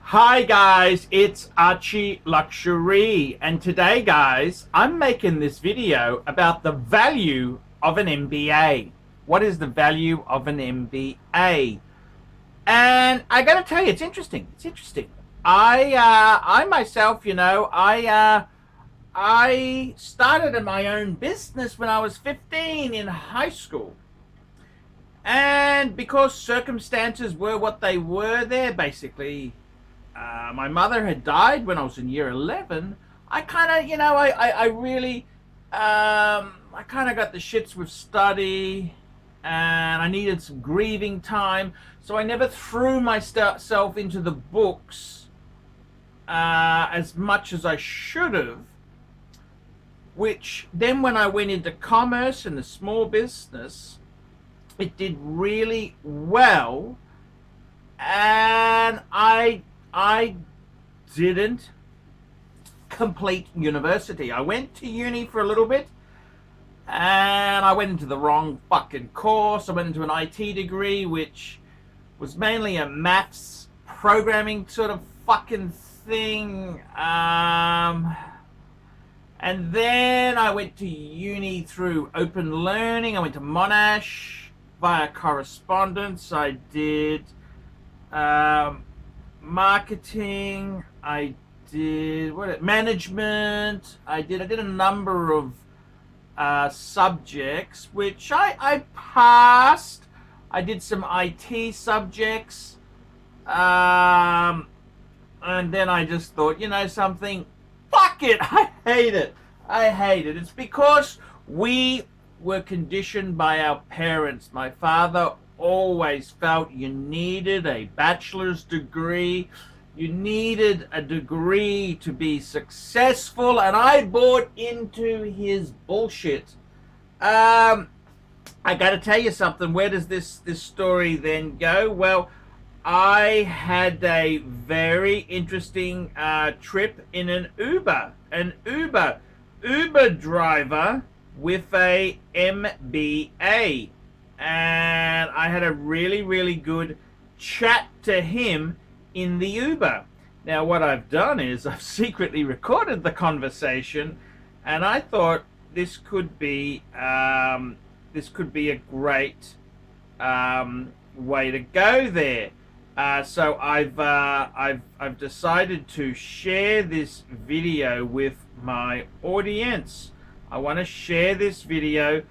Hi guys, it's ArchieLuxury, and today guys, I'm making this video about the value of an MBA. What is the value of an MBA? And I gotta tell you, it's interesting. I myself, I started in my own business when I was 15 in high school. And because circumstances were what they were there, basically, my mother had died when I was in year 11. I kind of, I kind of got the shits with study, and I needed some grieving time. So I never threw myself into the books as much as I should have. Which then, when I went into commerce and the small business, it did really well, and I didn't complete university. I went to uni for a little bit, and I went into the wrong fucking course. I went into an IT degree, which was mainly a maths programming sort of fucking thing. And then I went to uni through open learning. I went to Monash via correspondence. I did marketing. I did management. I did a number of subjects, which I passed. I did some IT subjects, and then I just thought, something. Fuck it! I hate it. It's because we were conditioned by our parents. My father always felt you needed a bachelor's degree. You needed a degree to be successful, and I bought into his bullshit. I gotta tell you something. Where does this story then go? Well, I had a very interesting trip in an Uber driver with a MBA, and I had a really good chat to him in the Uber. Now what I've done is I've secretly recorded the conversation, and I thought this could be a great way to go there. So I've decided to share this video with my audience. I want to share this video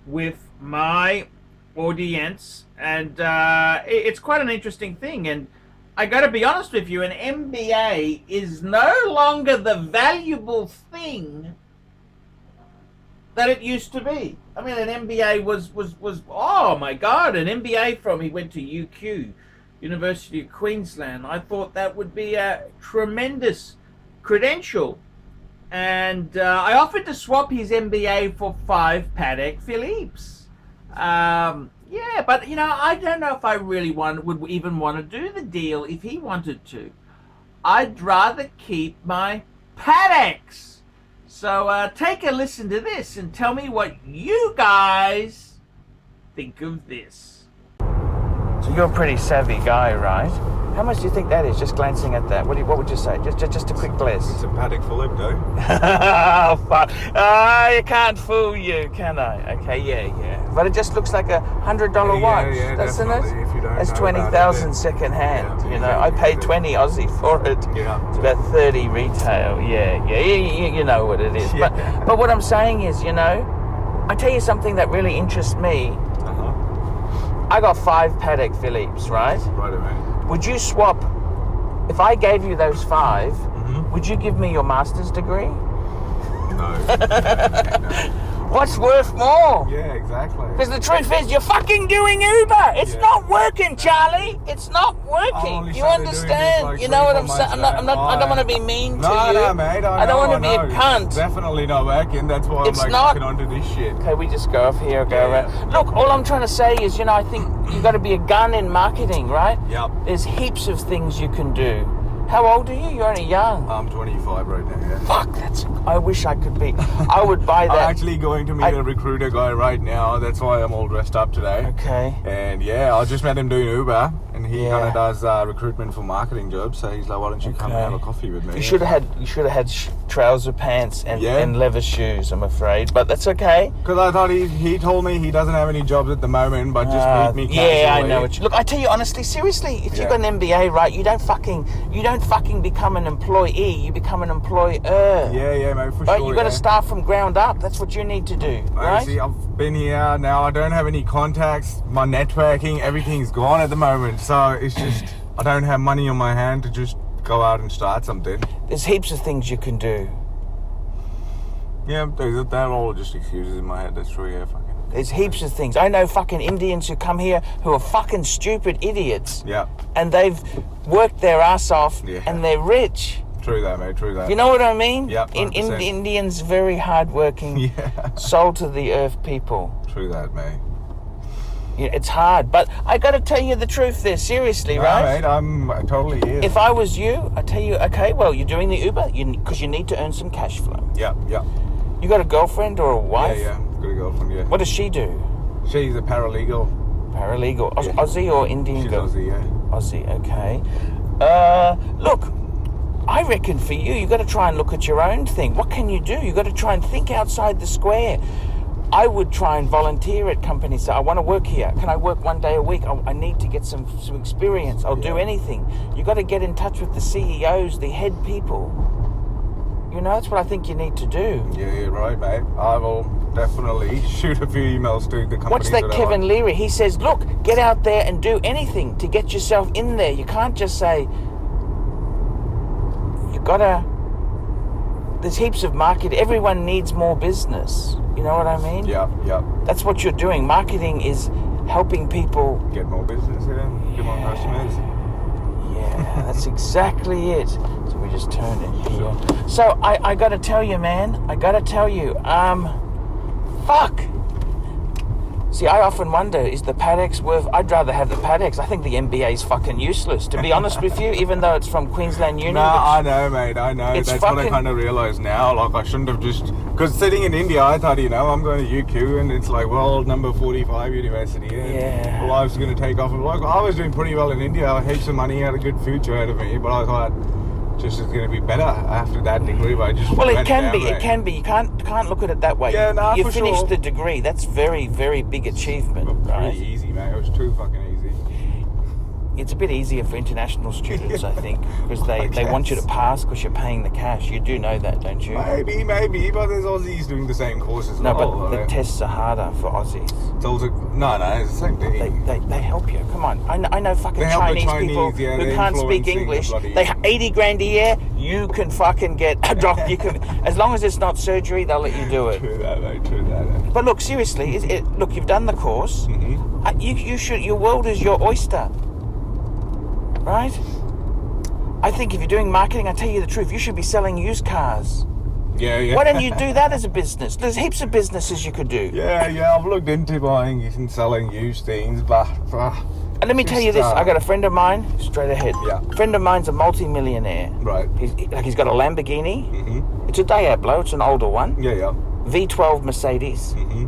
with my audience, and it's quite an interesting thing. And I got to be honest with you, an MBA is no longer the valuable thing that it used to be. I mean, an MBA was oh my God, an MBA he went to UQ. University of Queensland. I thought that would be a tremendous credential, and I offered to swap his MBA for 5 Patek Philippe's. Yeah, but I don't know if I really would even want to do the deal if he wanted to. I'd rather keep my Pateks. So take a listen to this and tell me what you guys think of this. So you're a pretty savvy guy, right? How much do you think that is, just glancing at that? What would you say? Just a quick glance. It's a Patek Philippe, though. Oh, fuck. You can't fool you, can I? Okay, yeah. But it just looks like $100 watch, doesn't it? If you don't That's know 20,000 second hand. Yeah, I paid 20 Aussie for it. Yeah. It's about 30 retail. Yeah. You know what it is. Yeah. But what I'm saying is, I tell you something that really interests me. I got 5 Patek Philippe's, right? Right away. Would you swap, if I gave you those 5, would you give me your master's degree? No. What's worth more? Yeah, exactly. Because the truth is, you're fucking doing Uber. It's not working, Charlie. It's not working. You understand? You know what I'm saying? I don't want to be mean to you. No, mate. I don't want to be a cunt. It's definitely not working. That's why I'm looking onto this shit. Okay, we just go off here, go around. Look, all I'm trying to say is, I think you've got to be a gun in marketing, right? Yep. There's heaps of things you can do. How old are you? You're only young. I'm 25 right now, yeah. Fuck, I wish I could be. I would buy that. I'm actually going to meet a recruiter guy right now. That's why I'm all dressed up today. Okay. And yeah, I just met him doing Uber. and he Yeah. kind of does recruitment for marketing jobs. So he's like, why don't you come and have a coffee with me? You should have had trouser pants and leather shoes, I'm afraid, but that's okay. Because I thought he told me he doesn't have any jobs at the moment, but just meet me casually. Yeah, I know. Look, I tell you honestly, seriously, if you've got an MBA, right, you don't fucking become an employee. You become an employer. Yeah, mate, for Right, sure. you got to start from ground up. That's what you need to do, right? See, I've been here now. I don't have any contacts. My networking, everything's gone at the moment. So it's just I don't have money on my hand to just go out and start something. There's heaps of things you can do. Yeah, they're all just excuses in my head. That's true. Yeah, fucking. There's heaps of things. I know fucking Indians who come here who are fucking stupid idiots. Yeah. And they've worked their ass off Yeah. and they're rich. True that, mate. True that. You know what I mean? Yeah. Indians very hardworking, Yeah. soul to the earth people. True that, mate. Yeah, it's hard, but I got to tell you the truth there, seriously, No, right? mate, I'm totally here. If I was you, I tell you, okay, well, you're doing the Uber because you need to earn some cash flow. Yeah. You got a girlfriend or a wife? Yeah. Got a girlfriend. Yeah. What does she do? She's a paralegal. Paralegal. Yeah. Aussie or Indian She's girl? Aussie, yeah. Aussie, okay. Look, I reckon for you got to try and look at your own thing. What can you do? You got to try and think outside the square. I would try and volunteer at companies. Say, I want to work here. Can I work 1 day a week? I need to get some experience. I'll do anything. You got to get in touch with the CEOs, the head people. You know, that's what I think you need to do. Yeah, you're right, mate. I will definitely shoot a few emails to the companies. What's that Kevin Leary? He says, look, get out there and do anything to get yourself in there. You can't just say, you gotta, there's heaps of market. Everyone needs more business. You know what I mean? Yeah. That's what you're doing. Marketing is helping people. Get more business, get more customers. Yeah, that's exactly it. So we just turn it here. So I gotta tell you, man. Fuck. See, I often wonder, is the Padex worth... I'd rather have the Padex. I think the MBA's fucking useless, to be honest with you, even though it's from Queensland Uni. No, I know, mate, I know. It's That's what I fucking- kind of realise now. Like, I shouldn't have just... Because sitting in India, I thought, I'm going to UQ, and it's like, world number 45 university, and Yeah. life's going to take off. And like, I was doing pretty well in India. I had heaps of money, had a good future out of me, but I thought... just it's going to be better after that degree, but I just Well, it went can down, be. mate. It can be. You can't look at it that way. Yeah, nah, you for finished sure. the degree. That's very, very big achievement, right? Pretty easy, mate. It was too fucking easy. It's a bit easier for international students, I think, because they want you to pass because you're paying the cash. You do know that, don't you? Maybe, but there's Aussies doing the same courses. No, but the tests are harder for Aussies. It's also, no, it's the same thing. They help you. Come on, I know fucking They help the Chinese people Chinese, yeah, who they're can't speak influencing the English. bloody- They 80 grand a year. You can fucking get a doctor. You can, as long as it's not surgery, they'll let you do it. True that, mate. True that. But look, seriously, look, you've done the course. Mm-hmm. You should. Your world is your oyster, right? I think if you're doing marketing, I tell you the truth, you should be selling used cars. Yeah. Why don't you do that as a business? There's heaps of businesses you could do. Yeah. I've looked into buying and selling used things, but. And let me tell you this: I got a friend of mine. Straight ahead. Yeah. A friend of mine's a multi-millionaire. Right. He's got a Lamborghini. Mm-hmm. It's a Diablo. It's an older one. Yeah. V12 Mercedes. Mm-hmm.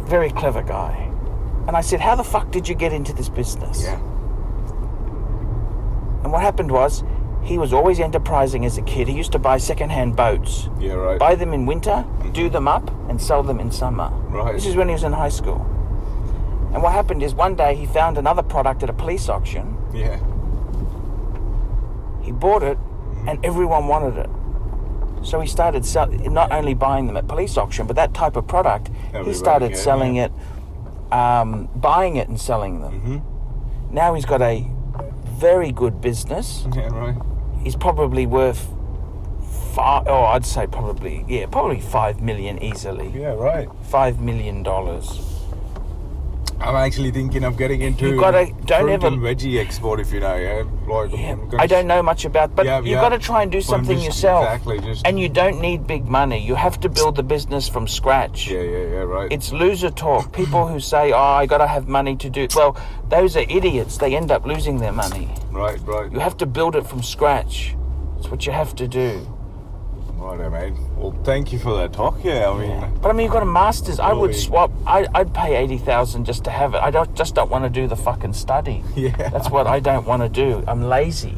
Very clever guy. And I said, how the fuck did you get into this business? Yeah. And what happened was, he was always enterprising as a kid. He used to buy second-hand boats. Yeah, right. Buy them in winter, do them up, and sell them in summer. Right. This is when he was in high school. And what happened is one day he found another product at a police auction. Yeah. He bought it, and everyone wanted it. So he started not only buying them at police auction, but that type of product, he started selling it, buying it and selling them. Mm-hmm. Now he's got a very good business. Yeah, right. He's probably worth I'd say probably 5 million easily. Yeah, right. $5 million. I'm actually thinking of getting into Don't fruit ever and veggie export, if you know, yeah. Like, I don't know much about, but you've got to try and do something yourself. Exactly, and you don't need big money. You have to build the business from scratch. Yeah, right. It's loser talk. People who say, I got to have money to do... Well, those are idiots. They end up losing their money. Right. You have to build it from scratch. That's what you have to do. Right. Righto, mate. Well, thank you for that talk. Yeah, I mean, But I mean, you've got a master's. I would Really? swap. I'd pay 80,000 just to have it. I don't want to do the fucking study. Yeah. That's what I don't want to do. I'm lazy.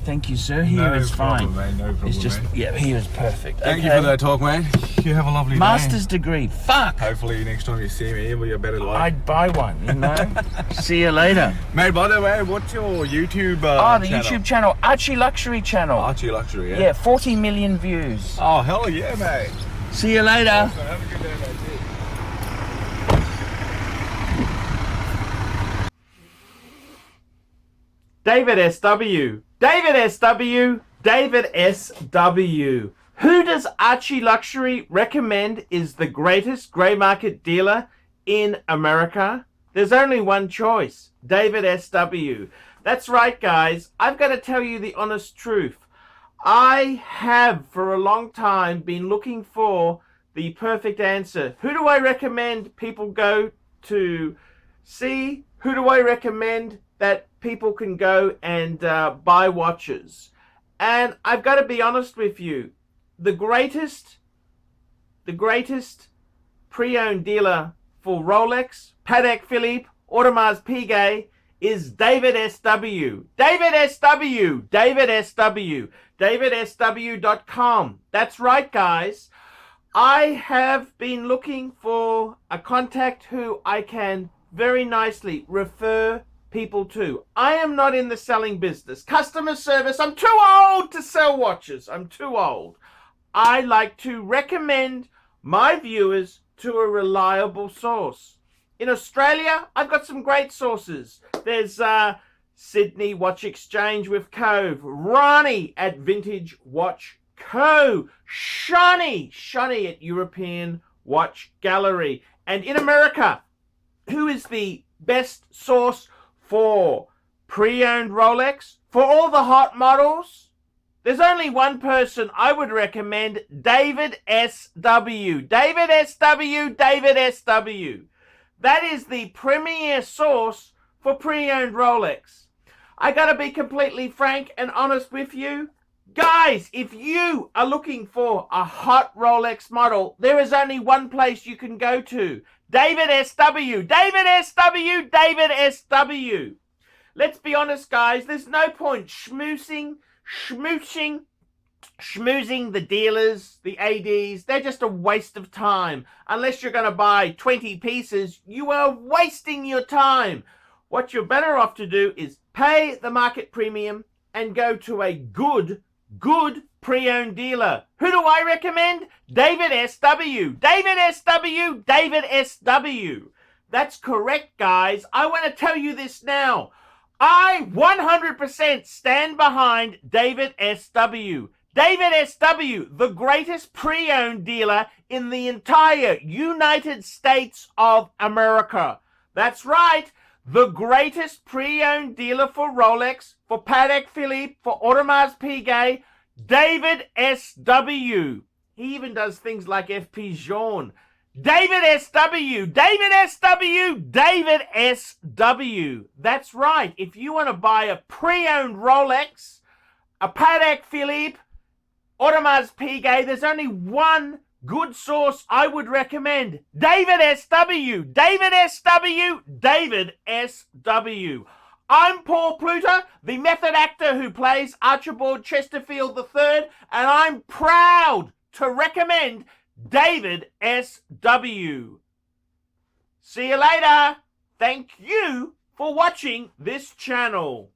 Thank you, sir. Here is problem, fine. mate. No problem, It's just mate. here is perfect. Thank you for that talk, mate. You have a lovely Master's day. degree. Fuck. Hopefully, next time you see me, it'll be a better life. I'd buy one. You know. See you later. Mate, by the way, what's your YouTube The YouTube channel, ArchieLuxury channel. ArchieLuxury, yeah? Yeah, 40 million views. Oh, hell yeah, mate. See you later. So have a good day, mate. David SW. David SW. Who does ArchieLuxury recommend is the greatest grey market dealer in America? There's only one choice. David SW. That's right, guys. I've got to tell you the honest truth. I have for a long time been looking for the perfect answer. Who do I recommend people go to see? Who do I recommend that people can go and buy watches? And I've got to be honest with you. The greatest pre-owned dealer for Rolex, Patek Philippe, Audemars Piguet is David SW. DavidSW.com. That's right, guys. I have been looking for a contact who I can very nicely refer people to. I am not in the selling business. Customer service, I'm too old to sell watches. I'm too old. I like to recommend my viewers to a reliable source. In Australia, I've got some great sources. There's Sydney Watch Exchange with Cove, Ronnie at Vintage Watch Co, Shani at European Watch Gallery. And in America, who is the best source for pre-owned Rolex? For all the hot models? There's only one person I would recommend, David SW. David SW. That is the premier source for pre-owned Rolex. I gotta be completely frank and honest with you. Guys, if you are looking for a hot Rolex model, there is only one place you can go to. David SW. Let's be honest, guys. There's no point schmoozing the dealers, the ADs. They're just a waste of time. Unless you're going to buy 20 pieces, you are wasting your time. What you're better off to do is pay the market premium and go to a good pre-owned dealer. Who do I recommend? David SW. That's correct, guys. I want to tell you this now. I 100% stand behind David SW. David SW, the greatest pre-owned dealer in the entire United States of America. That's right, the greatest pre-owned dealer for Rolex, for Patek Philippe, for Audemars Piguet, David SW. He even does things like FP Journe. David SW. That's right. If you want to buy a pre-owned Rolex, a Patek Philippe, Audemars Piguet, there's only one good source I would recommend. David SW. I'm Paul Pluter, the method actor who plays Archibald Chesterfield III, and I'm proud to recommend David SW. See you later. Thank you for watching this channel.